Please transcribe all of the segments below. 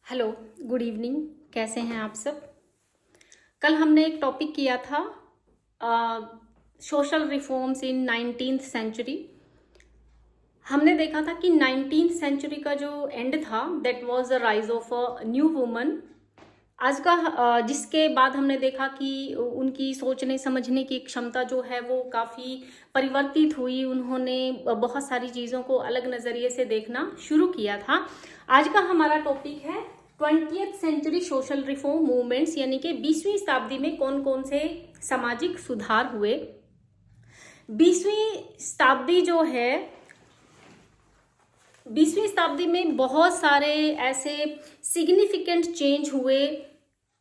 Hello, good evening. कैसे हैं आप सब। कल हमने एक टॉपिक किया था social reforms in 19th century. हमने देखा था कि 19th सेंचुरी का जो एंड था that was the rise of a new woman. आज का जिसके बाद हमने देखा कि उनकी सोचने समझने की क्षमता जो है वो काफ़ी परिवर्तित हुई। उन्होंने बहुत सारी चीज़ों को अलग नज़रिए से देखना शुरू किया था। आज का हमारा टॉपिक है 20th century social reform movements, यानी कि 20वीं शताब्दी में कौन कौन से सामाजिक सुधार हुए। 20वीं शताब्दी जो है 20वीं शताब्दी में बहुत सारे ऐसे सिग्निफिकेंट चेंज हुए,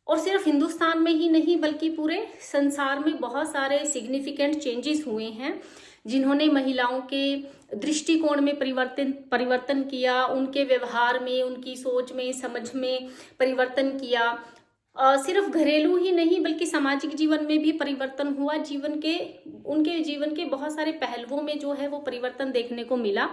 और सिर्फ हिंदुस्तान में ही नहीं बल्कि पूरे संसार में बहुत सारे सिग्निफिकेंट चेंजेस हुए हैं जिन्होंने महिलाओं के दृष्टिकोण में परिवर्तन किया, उनके व्यवहार में, उनकी सोच में, समझ में परिवर्तन किया। सिर्फ घरेलू ही नहीं बल्कि सामाजिक जीवन में भी परिवर्तन हुआ। उनके जीवन के बहुत सारे पहलुओं में जो है वो परिवर्तन देखने को मिला।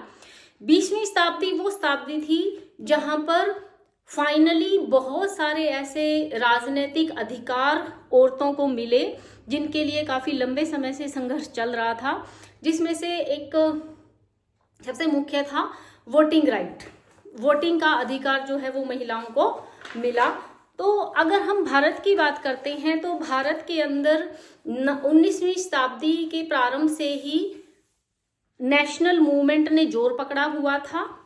20वीं शताब्दी वो शताब्दी थी जहां पर फाइनली बहुत सारे ऐसे राजनीतिक अधिकार औरतों को मिले जिनके लिए काफी लंबे समय से संघर्ष चल रहा था, जिसमें से एक सबसे मुख्य था वोटिंग राइट। वोटिंग का अधिकार जो है वो महिलाओं को मिला। तो अगर हम भारत की बात करते हैं तो भारत के अंदर 19वीं शताब्दी के प्रारंभ से ही नेशनल मूवमेंट ने जोर पकड़ा हुआ था।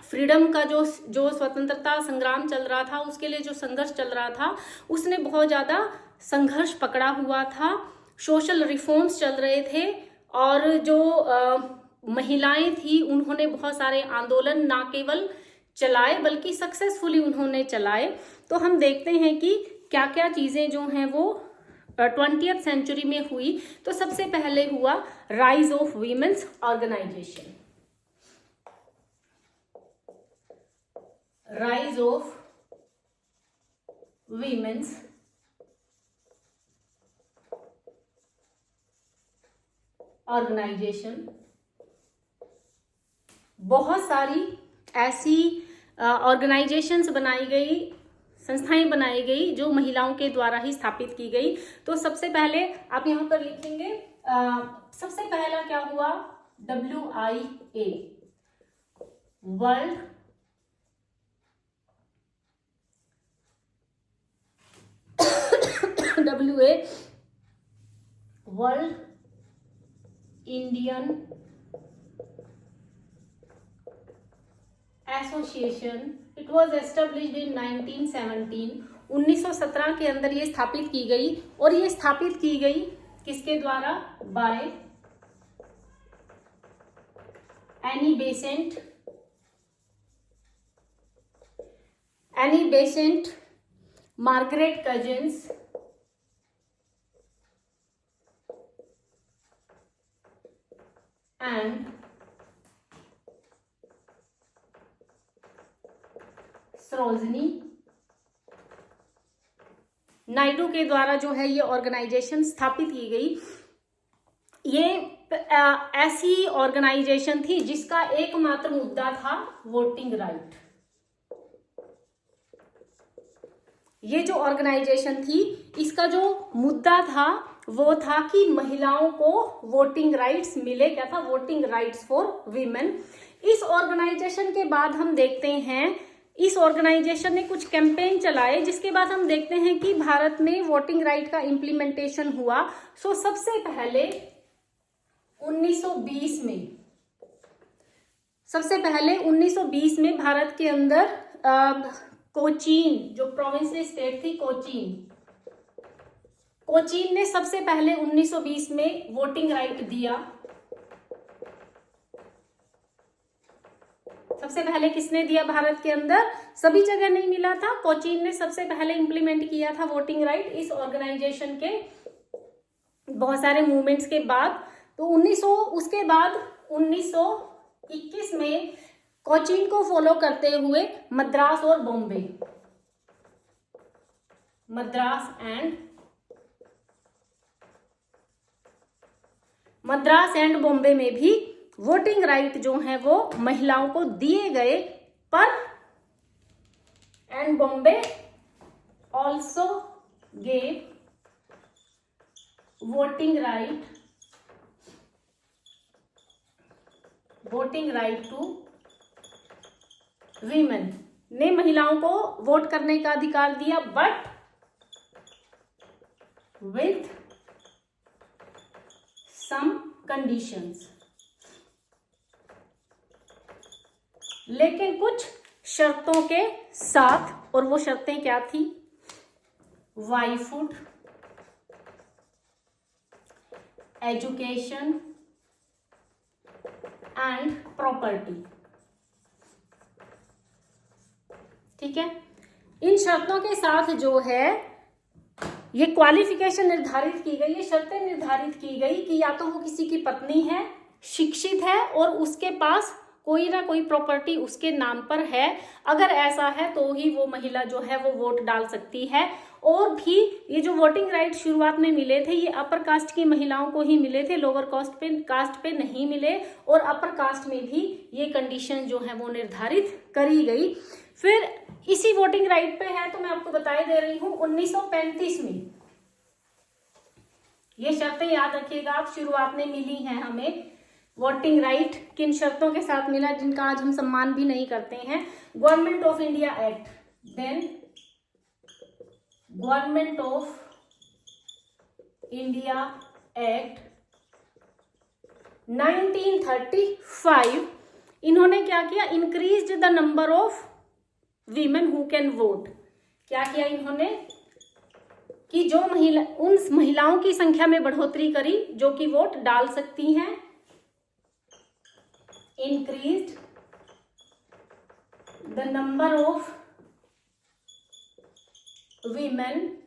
फ्रीडम का जो स्वतंत्रता संग्राम चल रहा था, उसके लिए जो संघर्ष चल रहा था, उसने बहुत ज्यादा संघर्ष पकड़ा हुआ था। सोशल रिफॉर्म्स चल रहे थे और जो महिलाएं थी उन्होंने बहुत सारे आंदोलन ना केवल चलाए बल्कि सक्सेसफुली उन्होंने चलाए। तो हम देखते हैं कि क्या क्या चीजें जो हैं वो 20th सेंचुरी में हुई। तो सबसे पहले हुआ rise of women's organisation. Rise of women's organisation. बहुत सारी ऐसी ऑर्गेनाइजेशंस बनाई गई, संस्थाएं बनाई गई जो महिलाओं के द्वारा ही स्थापित की गई। तो सबसे पहले आप यहां पर लिखेंगे सबसे पहला क्या हुआ, WIA, world WA, world Indian association. It was established in 1917। 1917 के अंदर ये स्थापित की गई, और ये स्थापित की गई किसके द्वारा, by Annie Besant, Margaret cousins and Sarojini Naidu के द्वारा जो है ये ऑर्गेनाइजेशन स्थापित की गई। ये ऐसी ऑर्गेनाइजेशन थी जिसका एकमात्र मुद्दा था वोटिंग राइट। ये जो ऑर्गेनाइजेशन थी इसका जो मुद्दा था वो था कि महिलाओं को वोटिंग राइट्स मिले। क्या था, वोटिंग राइट्स फॉर वीमेन। इस ऑर्गेनाइजेशन के बाद हम देखते हैं इस ऑर्गेनाइजेशन ने कुछ कैंपेन चलाए, जिसके बाद हम देखते हैं कि भारत में वोटिंग राइट का इम्प्लीमेंटेशन हुआ। सबसे पहले 1920 में भारत के अंदर कोचीन, जो प्रोविंशियल स्टेट थी कोचीन ने सबसे पहले 1920 में वोटिंग राइट दिया। सबसे पहले किसने दिया भारत के अंदर, सभी जगह नहीं मिला था, कोचीन ने सबसे पहले इंप्लीमेंट किया था वोटिंग राइट इस ऑर्गेनाइजेशन के बहुत सारे मूवमेंट्स के बाद। तो उसके बाद 1921 में कोचीन को फॉलो करते हुए मद्रास और बॉम्बे, मद्रास एंड बॉम्बे में भी वोटिंग राइट जो है वो महिलाओं को दिए गए, पर and Bombay also gave voting right to women, ने महिलाओं को वोट करने का अधिकार दिया, बट विथ सम कंडीशंस, लेकिन कुछ शर्तों के साथ। और वो शर्तें क्या थी? वाइफुड, एजुकेशन एंड प्रॉपर्टी। ठीक है, इन शर्तों के साथ जो है ये क्वालिफिकेशन निर्धारित की गई, ये शर्तें निर्धारित की गई कि या तो वो किसी की पत्नी है, शिक्षित है और उसके पास कोई ना कोई प्रॉपर्टी उसके नाम पर है। अगर ऐसा है तो ही वो महिला जो है वो वोट डाल सकती है। और भी ये जो वोटिंग राइट शुरुआत में मिले थे ये अपर कास्ट की महिलाओं को ही मिले थे, लोअर कास्ट पे नहीं मिले। और अपर कास्ट में भी ये कंडीशन जो है वो निर्धारित करी गई। फिर इसी वोटिंग राइट पे है तो मैं आपको बताई दे रही हूँ 1935 में ये शर्तें याद रखिएगा आप, शुरुआत में मिली हैं हमें। वोटिंग राइट किन शर्तों के साथ मिला जिनका आज हम सम्मान भी नहीं करते हैं? Government of India act, then government of India act 1935। इन्होंने क्या किया? Increased the number of women who can vote. क्या किया इन्होंने कि जो उन महिलाओं की संख्या में बढ़ोतरी करी जो कि वोट डाल सकती हैं। Increased the number of women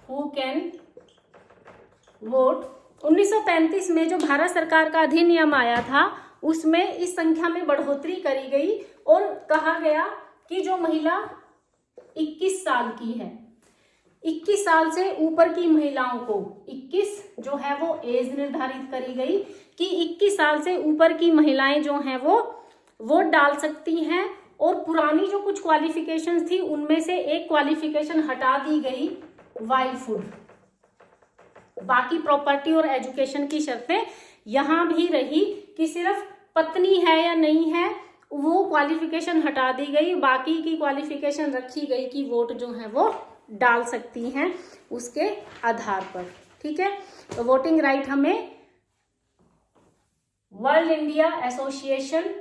who can vote. 1935 में जो भारत सरकार का अधिनियम आया था उसमें इस संख्या में बढ़ोतरी करी गई और कहा गया कि जो महिला 21 साल की है, 21 साल से ऊपर की महिलाओं को 21 जो है वो एज निर्धारित करी गई कि 21 साल से ऊपर की महिलाएं जो हैं वो वोट डाल सकती हैं। और पुरानी जो कुछ क्वालिफिकेशंस थी उनमें से एक क्वालिफिकेशन हटा दी गई, वाइफुड। बाकी प्रॉपर्टी और एजुकेशन की शर्तें यहां भी रही कि सिर्फ पत्नी है या नहीं है वो क्वालिफिकेशन हटा दी गई, बाकी की क्वालिफिकेशन रखी गई कि वोट जो है वो डाल सकती हैं उसके आधार पर। ठीक है, तो वोटिंग राइट हमें वर्ल्ड इंडिया एसोसिएशन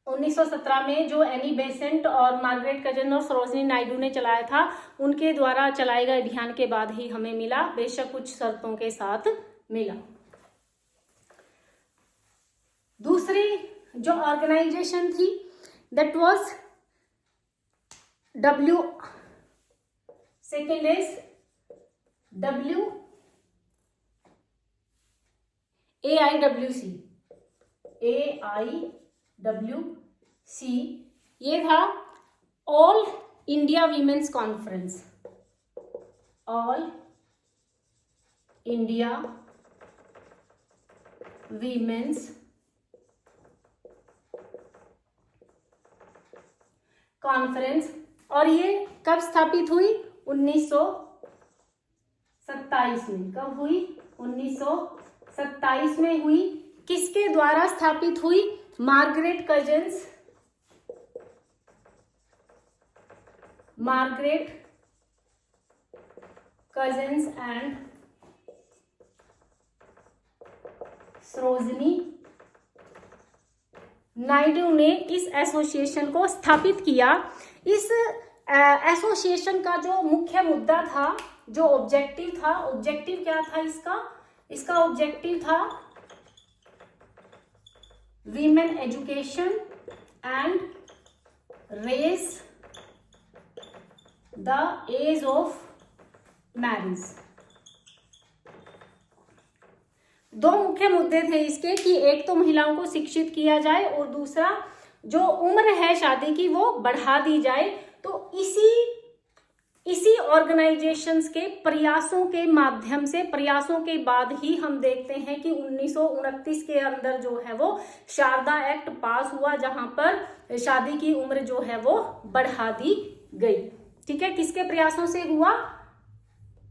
1917 में जो एनी बेसेंट और मार्गरेट कजन और सरोजनी नायडू ने चलाया था उनके द्वारा चलाए गए अभियान के बाद ही हमें मिला, बेशक कुछ शर्तों के साथ मिला। दूसरी जो ऑर्गेनाइजेशन थी that was second is AIWC, ये था all India women's conference. All India women's conference. और ये कब स्थापित हुई? 1927 में। कब हुई? 1927 में हुई। किसके द्वारा स्थापित हुई? Margaret cousins and Sarojini Naidu ने इस एसोसिएशन को स्थापित किया। इस एसोसिएशन का जो मुख्य मुद्दा था, जो ऑब्जेक्टिव था, ऑब्जेक्टिव क्या था इसका ऑब्जेक्टिव था women education and raise the age of marriage. दो मुख्य मुद्दे थे इसके कि एक तो महिलाओं को शिक्षित किया जाए और दूसरा जो उम्र है शादी की वो बढ़ा दी जाए। तो इसी इसी ऑर्गेनाइजेशंस के प्रयासों के माध्यम से, प्रयासों के बाद ही हम देखते हैं कि 1929 के अंदर जो है वो शारदा एक्ट पास हुआ, जहां पर शादी की उम्र जो है वो बढ़ा दी गई। ठीक है, किसके प्रयासों से हुआ?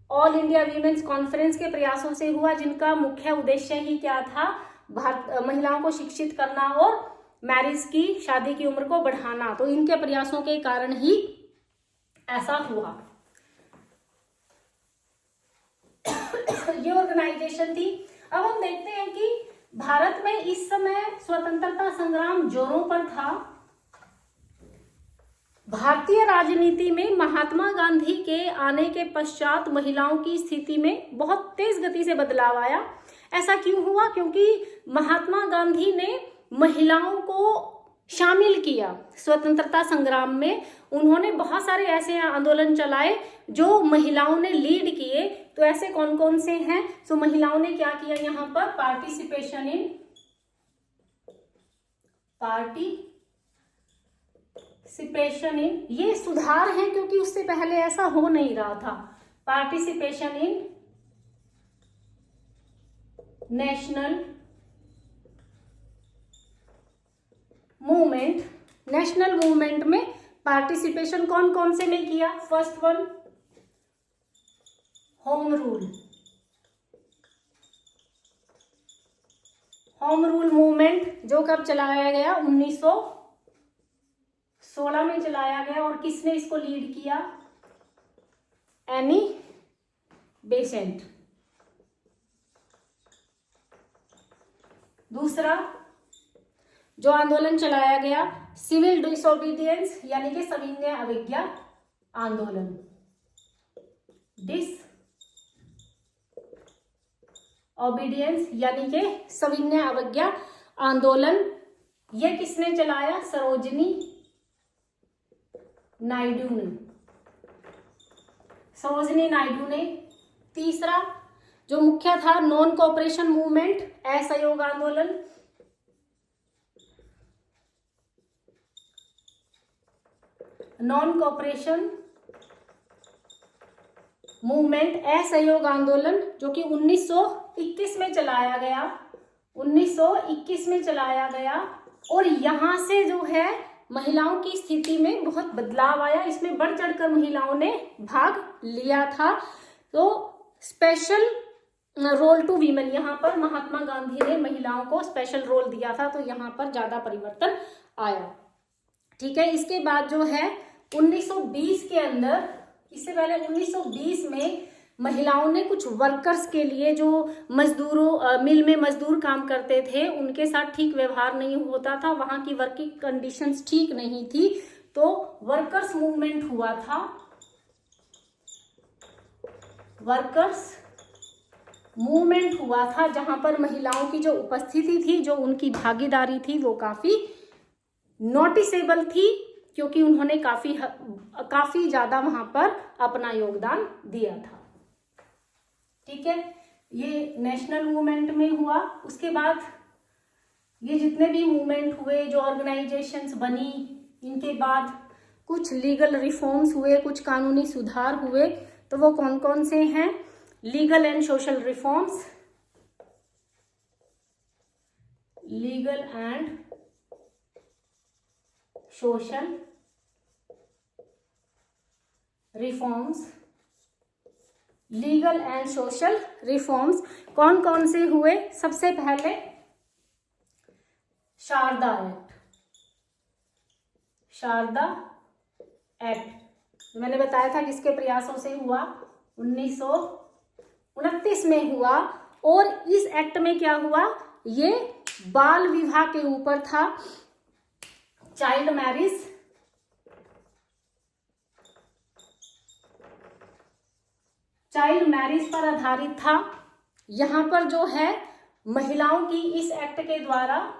ऑल इंडिया वीमेंस कॉन्फ्रेंस के प्रयासों से हुआ, जिनका मुख्य उद्देश्य ही क्या था? महिलाओं को शिक्षित करना और मैरिज की, शादी की उम्र को बढ़ाना। तो इनके प्रयासों के कारण ही ऐसा हुआ। ये ऑर्गेनाइजेशन थी। अब हम देखते हैं कि भारत में इस समय स्वतंत्रता संग्राम जोरों पर था। भारतीय राजनीति में महात्मा गांधी के आने के पश्चात महिलाओं की स्थिति में बहुत तेज गति से बदलाव आया। ऐसा क्यों हुआ? क्योंकि महात्मा गांधी ने महिलाओं को शामिल किया स्वतंत्रता संग्राम में। उन्होंने बहुत सारे ऐसे आंदोलन चलाए जो महिलाओं ने लीड किए। तो ऐसे कौन कौन से हैं? तो महिलाओं ने क्या किया यहाँ पर? पार्टिसिपेशन इन, ये सुधार है क्योंकि उससे पहले ऐसा हो नहीं रहा था। Participation in national movement. National movement में पार्टिसिपेशन कौन कौन से ने किया? First one, home rule. Home rule movement जो कब चलाया गया? 1916 में चलाया गया। और किसने इसको लीड किया? Annie Besant. दूसरा जो आंदोलन चलाया गया, सिविल डिसोबीडियंस यानी कि सविनय अवज्ञा आंदोलन। डिसओबीडियंस यानी कि सविनय अवज्ञा आंदोलन, ये किसने चलाया? सरोजिनी नायडू ने। तीसरा जो मुख्य था, नॉन कोऑपरेशन मूवमेंट, असहयोग आंदोलन। नॉन कोऑपरेशन मूवमेंट, असहयोग आंदोलन, जो कि 1921 में चलाया गया। 1921 में चलाया गया। और यहां से जो है महिलाओं की स्थिति में बहुत बदलाव आया। इसमें बढ़ चढ़कर महिलाओं ने भाग लिया था। तो स्पेशल रोल टू वीमेन, यहाँ पर महात्मा गांधी ने महिलाओं को स्पेशल रोल दिया था। तो यहाँ पर ज्यादा परिवर्तन आया। ठीक है, इसके बाद जो है 1920 के अंदर, इससे पहले 1920 में महिलाओं ने कुछ वर्कर्स के लिए, जो मजदूरों, मिल में मजदूर काम करते थे, उनके साथ ठीक व्यवहार नहीं होता था, वहां की वर्किंग कंडीशंस ठीक नहीं थी। तो वर्कर्स मूवमेंट हुआ था। वर्कर्स मूवमेंट हुआ था जहां पर महिलाओं की जो उपस्थिति थी, जो उनकी भागीदारी थी, वो काफी नोटिसेबल थी, क्योंकि उन्होंने काफी ज्यादा वहां पर अपना योगदान दिया था। ठीक है, ये नेशनल मूवमेंट में हुआ। उसके बाद ये जितने भी मूवमेंट हुए, जो ऑर्गेनाइजेशंस बनी, इनके बाद कुछ लीगल रिफॉर्म्स हुए, कुछ कानूनी सुधार हुए। तो वो कौन कौन से हैं? Legal and social reforms, legal and social reforms, legal and social reforms कौन कौन से हुए? सबसे पहले शारदा एक्ट मैंने बताया था किसके प्रयासों से हुआ? 1929 में हुआ। और इस एक्ट में क्या हुआ? ये बाल विवाह के ऊपर था, चाइल्ड मैरिज पर आधारित था। यहां पर जो है महिलाओं की इस एक्ट के द्वारा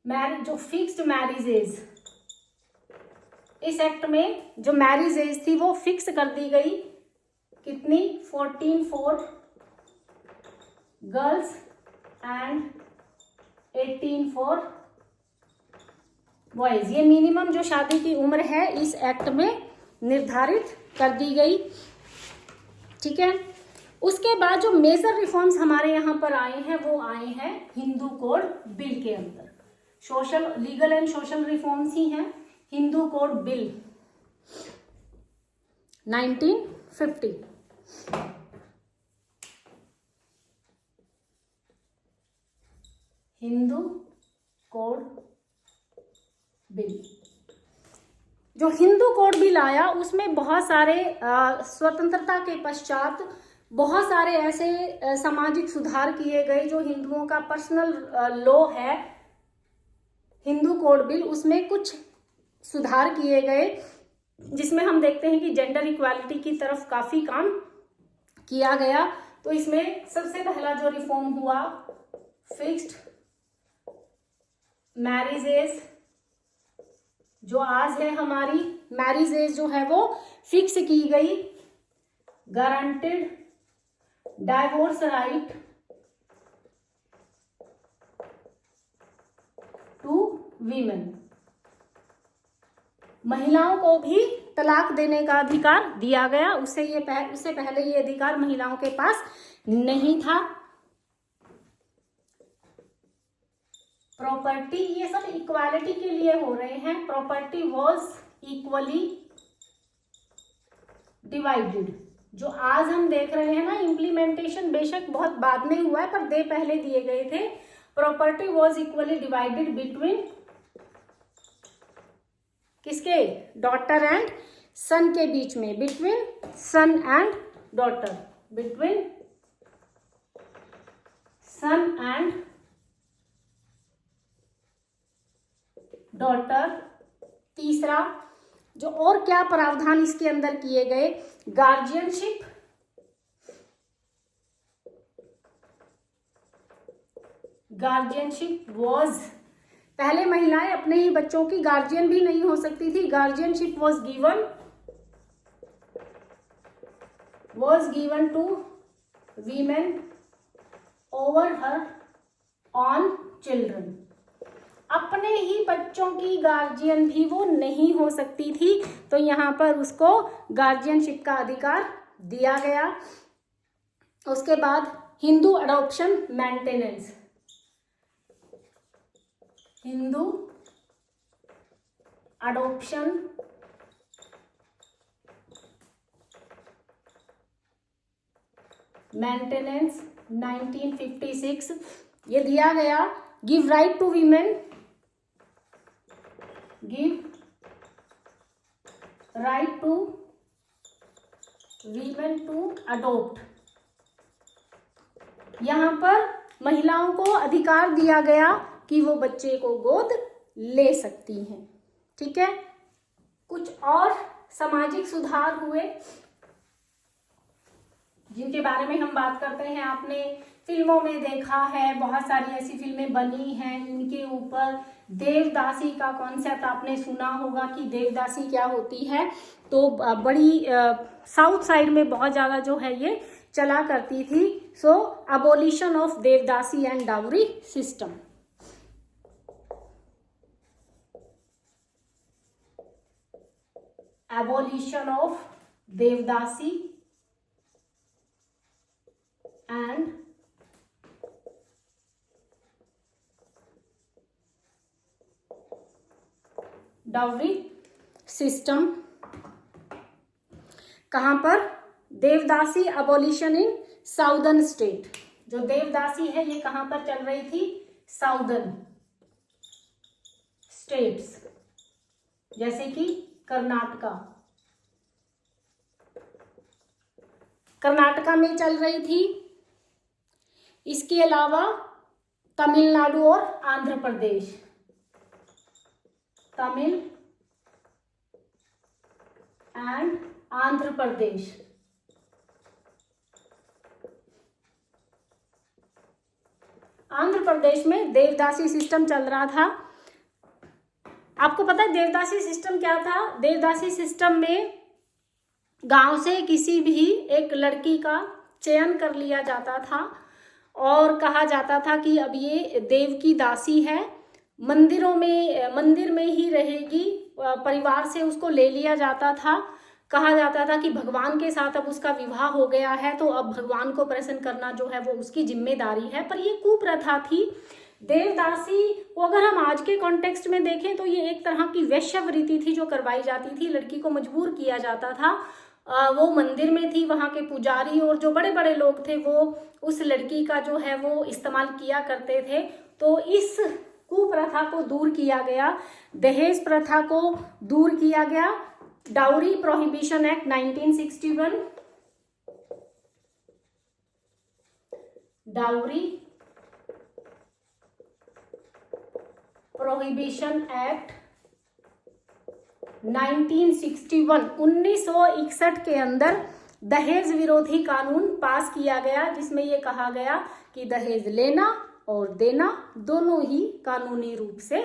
जो फिक्स्ड मैरिज एज, इस एक्ट में जो मैरिज एज थी वो फिक्स कर दी गई। कितनी? 14 for girls and 18 for boys. ये मिनिमम जो शादी की उम्र है इस एक्ट में निर्धारित कर दी गई। ठीक है, उसके बाद जो मेजर रिफॉर्म्स हमारे यहाँ पर आए हैं वो आए हैं हिंदू कोड बिल के अंदर। Social, legal and social reforms ही हैं Hindu code bill 1950। Hindu code bill, जो हिंदू कोड बिल आया उसमें बहुत सारे स्वतंत्रता के पश्चात बहुत सारे ऐसे सामाजिक सुधार किए गए। जो हिंदुओं का पर्सनल लॉ है हिंदू कोड बिल, उसमें कुछ सुधार किए गए, जिसमें हम देखते हैं कि जेंडर इक्वालिटी की तरफ काफी काम किया गया। तो इसमें सबसे पहला जो रिफॉर्म हुआ, फिक्स्ड मैरिज एज, जो आज है हमारी मैरिज एज जो है वो फिक्स की गई। Guaranteed divorce right to women, महिलाओं को भी तलाक देने का अधिकार दिया गया। उससे पहले ये अधिकार महिलाओं के पास नहीं था। प्रॉपर्टी, ये सब इक्वालिटी के लिए हो रहे हैं। प्रॉपर्टी वॉज इक्वली डिवाइडेड, जो आज हम देख रहे हैं ना, इम्प्लीमेंटेशन बेशक बहुत बाद में हुआ है पर दे पहले दिए गए थे। Property was equally divided between किसके, डॉटर एंड सन के बीच में, between son and daughter, between son and daughter. तीसरा जो और क्या प्रावधान इसके अंदर किए गए, गार्जियनशिप, गार्जियनशिप वॉज, पहले महिलाएं अपने ही बच्चों की गार्जियन भी नहीं हो सकती थी। Guardianship was given to women over her on children, अपने ही बच्चों की गार्जियन भी वो नहीं हो सकती थी। तो यहाँ पर उसको गार्जियनशिप का अधिकार दिया गया। उसके बाद Hindu adoption maintenance, Hindu adoption maintenance 1956, ये दिया गया। Give right to women, give right to women to adopt, यहाँ पर महिलाओं को अधिकार दिया गया कि वो बच्चे को गोद ले सकती हैं। ठीक है, कुछ और सामाजिक सुधार हुए जिनके बारे में हम बात करते हैं। आपने फिल्मों में देखा है, बहुत सारी ऐसी फिल्में बनी हैं इनके ऊपर। देवदासी का कॉन्सेप्ट आपने सुना होगा कि देवदासी क्या होती है। तो बड़ी साउथ साइड में बहुत ज़्यादा जो है ये चला करती थी। So abolition of devadasi and dowry system, abolition of Devdasi and dowry system। कहां पर, devadasi abolition in southern state. जो देवदासी है ये कहां पर चल रही थी, साउदर्न स्टेट्स, जैसे कि कर्नाटका में चल रही थी। इसके अलावा तमिलनाडु और आंध्र प्रदेश, तमिल एंड आंध्र प्रदेश। आंध्र प्रदेश में देवदासी सिस्टम चल रहा था। आपको पता है देवदासी सिस्टम क्या था? देवदासी सिस्टम में गांव से किसी भी एक लड़की का चयन कर लिया जाता था और कहा जाता था कि अब ये देव की दासी है, मंदिर में ही रहेगी। परिवार से उसको ले लिया जाता था। कहा जाता था कि भगवान के साथ अब उसका विवाह हो गया है तो अब भगवान को प्रसन्न करना जो है वो उसकी जिम्मेदारी है, पर ये कुप्रथा थी। देवदासी को अगर हम आज के कॉन्टेक्स्ट में देखें तो ये एक तरह की वैश्यवृत्ति थी जो करवाई जाती थी। लड़की को मजबूर किया जाता था, वो मंदिर में थी, वहाँ के पुजारी और जो बड़े बड़े लोग थे वो उस लड़की का जो है वो इस्तेमाल किया करते थे। तो इस कुप्रथा को दूर किया गया, दहेज प्रथा को दूर किया गया। Dowry prohibition act 1961, dowry prohibition act 1961 1961 के अंदर दहेज विरोधी कानून पास किया गया, जिसमें यह कहा गया कि दहेज लेना और देना दोनों ही कानूनी रूप से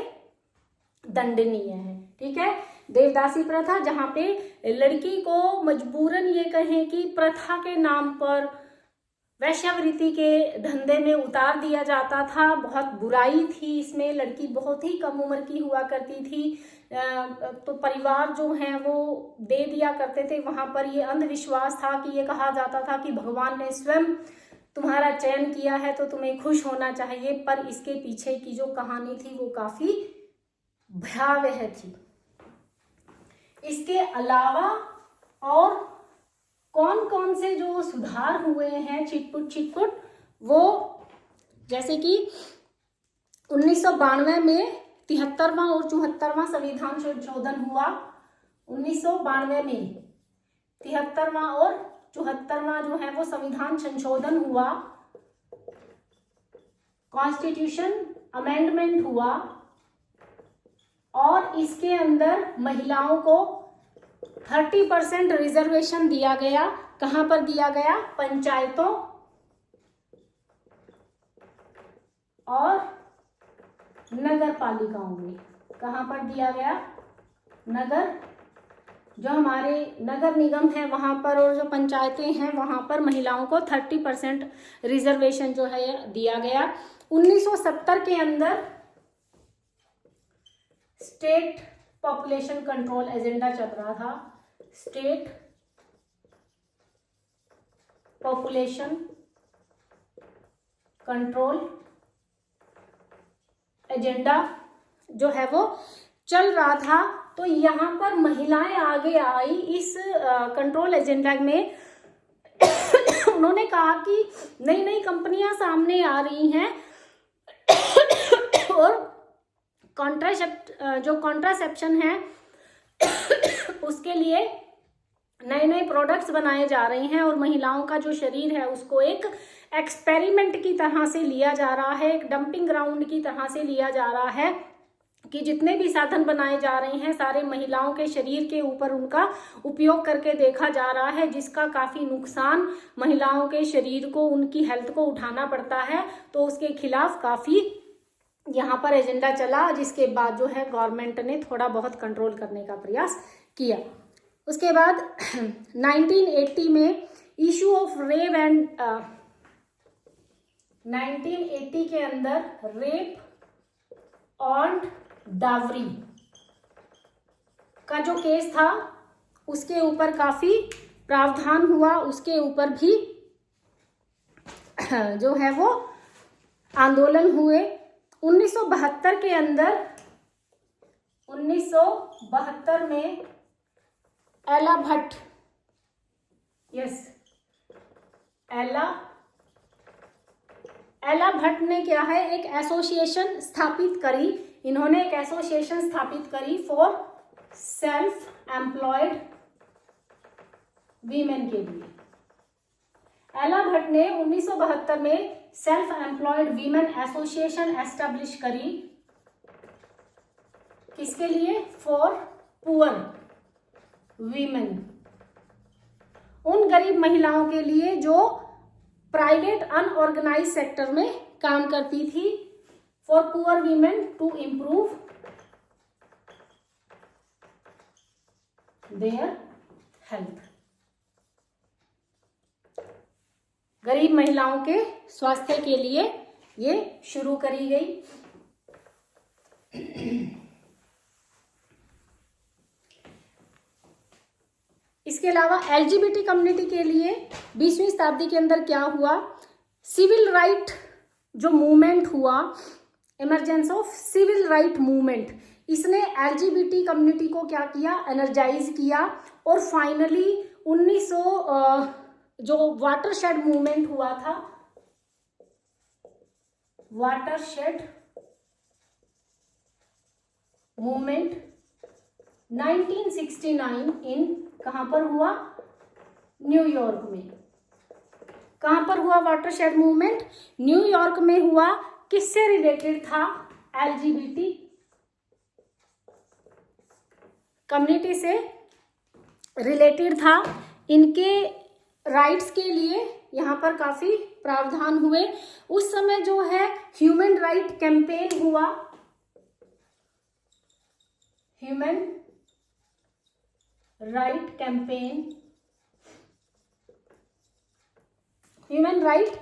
दंडनीय है। ठीक है। देवदासी प्रथा, जहां पे लड़की को मजबूरन ये कहें कि प्रथा के नाम पर वैश्यावृत्ति के धंधे में उतार दिया जाता था। बहुत बुराई थी इसमें, लड़की बहुत ही कम उम्र की हुआ करती थी, तो परिवार जो हैं वो दे दिया करते थे। वहां पर ये अंधविश्वास था कि ये कहा जाता था कि भगवान ने स्वयं तुम्हारा चयन किया है तो तुम्हें खुश होना चाहिए, पर इसके पीछे की जो कहानी थी वो काफी भयावह थी। इसके अलावा और कौन कौन से जो सुधार हुए हैं छिटपुट, वो जैसे कि 1992 में 73वां और 74वां संविधान संशोधन हुआ। 1992 में 73वां और 74वां जो है वो संविधान संशोधन हुआ, कॉन्स्टिट्यूशन अमेंडमेंट हुआ, और इसके अंदर महिलाओं को 30% रिजर्वेशन दिया गया। कहां पर दिया गया? पंचायतों और नगर पालिकाओं में। कहां पर दिया गया? नगर, जो हमारे नगर निगम है वहां पर, और जो पंचायतें हैं वहां पर महिलाओं को 30% रिजर्वेशन जो है दिया गया। 1970 के अंदर स्टेट पॉपुलेशन कंट्रोल एजेंडा चल रहा था, स्टेट पॉपुलेशन कंट्रोल एजेंडा जो है वो चल रहा था। तो यहाँ पर महिलाएं आगे आई इस कंट्रोल एजेंडा में। उन्होंने कहा कि नई नई कंपनियां सामने आ रही हैं और जो कॉन्ट्रासेप्शन है उसके लिए नए नए प्रोडक्ट्स बनाए जा रहे हैं, और महिलाओं का जो शरीर है उसको एक एक्सपेरिमेंट की तरह से लिया जा रहा है, एक डंपिंग ग्राउंड की तरह से लिया जा रहा है कि जितने भी साधन बनाए जा रहे हैं सारे महिलाओं के शरीर के ऊपर उनका उपयोग करके देखा जा रहा है, जिसका काफी नुकसान महिलाओं के शरीर को, उनकी हेल्थ को उठाना पड़ता है। तो उसके खिलाफ काफी यहाँ पर एजेंडा चला, जिसके बाद जो है गवर्नमेंट ने थोड़ा बहुत कंट्रोल करने का प्रयास किया। उसके बाद 1980 में इशू ऑफ रेप एंड 1980 के अंदर रेप और डावरी का जो केस था उसके ऊपर काफी प्रावधान हुआ, उसके ऊपर भी जो है वो आंदोलन हुए। 1972 के अंदर 1972 में एला भट्ट, एला भट्ट ने क्या है, एक एसोसिएशन स्थापित करी। इन्होंने एक एसोसिएशन स्थापित करी फॉर सेल्फ एम्प्लॉयड वीमेन के लिए। एला भट्ट ने 1972 में self employed women association establish करी। किसके लिए? फॉर पुअर वीमेन, उन गरीब महिलाओं के लिए जो प्राइवेट अनऑर्गेनाइज सेक्टर में काम करती थी। For poor women to improve their health, गरीब महिलाओं के स्वास्थ्य के लिए ये शुरू करी गई। इसके इसके अलावा एलजीबीटी कम्युनिटी के लिए 20वीं शताब्दी के अंदर क्या हुआ, सिविल राइट जो मूवमेंट हुआ, emergence of civil right movement, इसने एलजीबीटी कम्युनिटी को क्या किया, एनर्जाइज किया। और फाइनली 1900 जो वाटरशेड मूवमेंट हुआ था, वाटरशेड मूवमेंट 1969 इन कहां पर हुआ, न्यूयॉर्क में। कहां पर हुआ वाटरशेड मूवमेंट, न्यूयॉर्क में हुआ। किससे रिलेटेड था, एलजीबीटी कम्युनिटी से रिलेटेड था। इनके राइट्स के लिए यहाँ पर काफी प्रावधान हुए। उस समय जो है ह्यूमन राइट कैंपेन हुआ, human right campaign, human right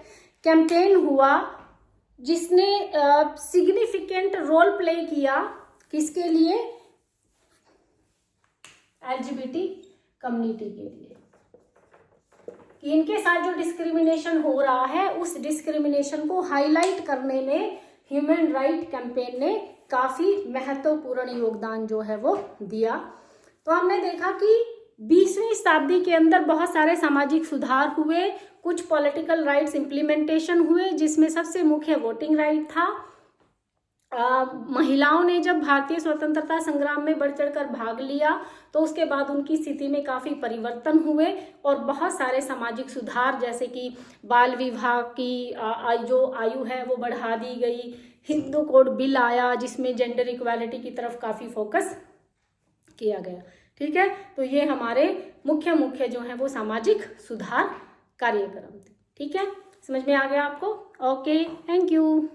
campaign हुआ, जिसने सिग्निफिकेंट रोल प्ले किया किसके लिए, एलजीबीटी कम्युनिटी के लिए, कि इनके साथ जो डिस्क्रिमिनेशन हो रहा है उस डिस्क्रिमिनेशन को हाईलाइट करने में ह्यूमन राइट कैंपेन ने काफी महत्वपूर्ण योगदान जो है वो दिया। तो हमने देखा कि 20वीं शताब्दी के अंदर बहुत सारे सामाजिक सुधार हुए, कुछ पॉलिटिकल राइट्स इम्प्लीमेंटेशन हुए, जिसमें सबसे मुख्य वोटिंग राइट था। महिलाओं ने जब भारतीय स्वतंत्रता संग्राम में बढ़ चढ़कर भाग लिया तो उसके बाद उनकी स्थिति में काफ़ी परिवर्तन हुए और बहुत सारे सामाजिक सुधार, जैसे कि बाल विवाह की जो आयु है वो बढ़ा दी गई, हिंदू कोड बिल आया जिसमें जेंडर इक्वालिटी की तरफ काफ़ी फोकस किया गया। ठीक है, तो ये हमारे मुख्य जो है वो सामाजिक सुधार कार्यक्रम थे। ठीक है, समझ में आ गया आपको? Okay, thank you.